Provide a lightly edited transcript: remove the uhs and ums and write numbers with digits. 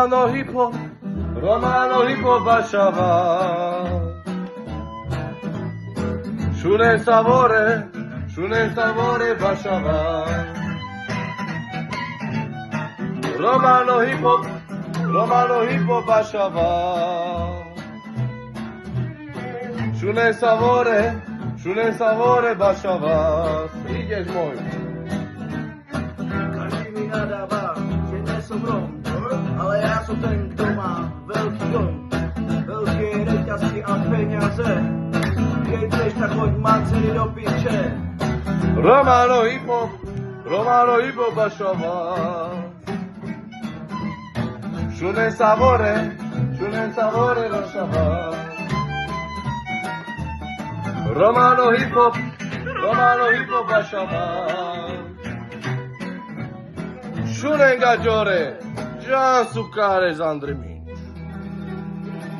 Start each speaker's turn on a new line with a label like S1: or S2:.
S1: Romano hip hop baciava. Shune savore baciava. Romano hip hop baciava. Shune savore baciava. Ideš môj.
S2: Každý mi nadáva, že nie som Rom, ale ja som ten, kto má veľký dom, veľké reťazky a peniaze. Keď chceš, tak choď maceri do piče.
S1: Romano hip hop baciava. Shune savore baciava. Romano hip hop baciava. Shune gagiore, già succare Zandrimi.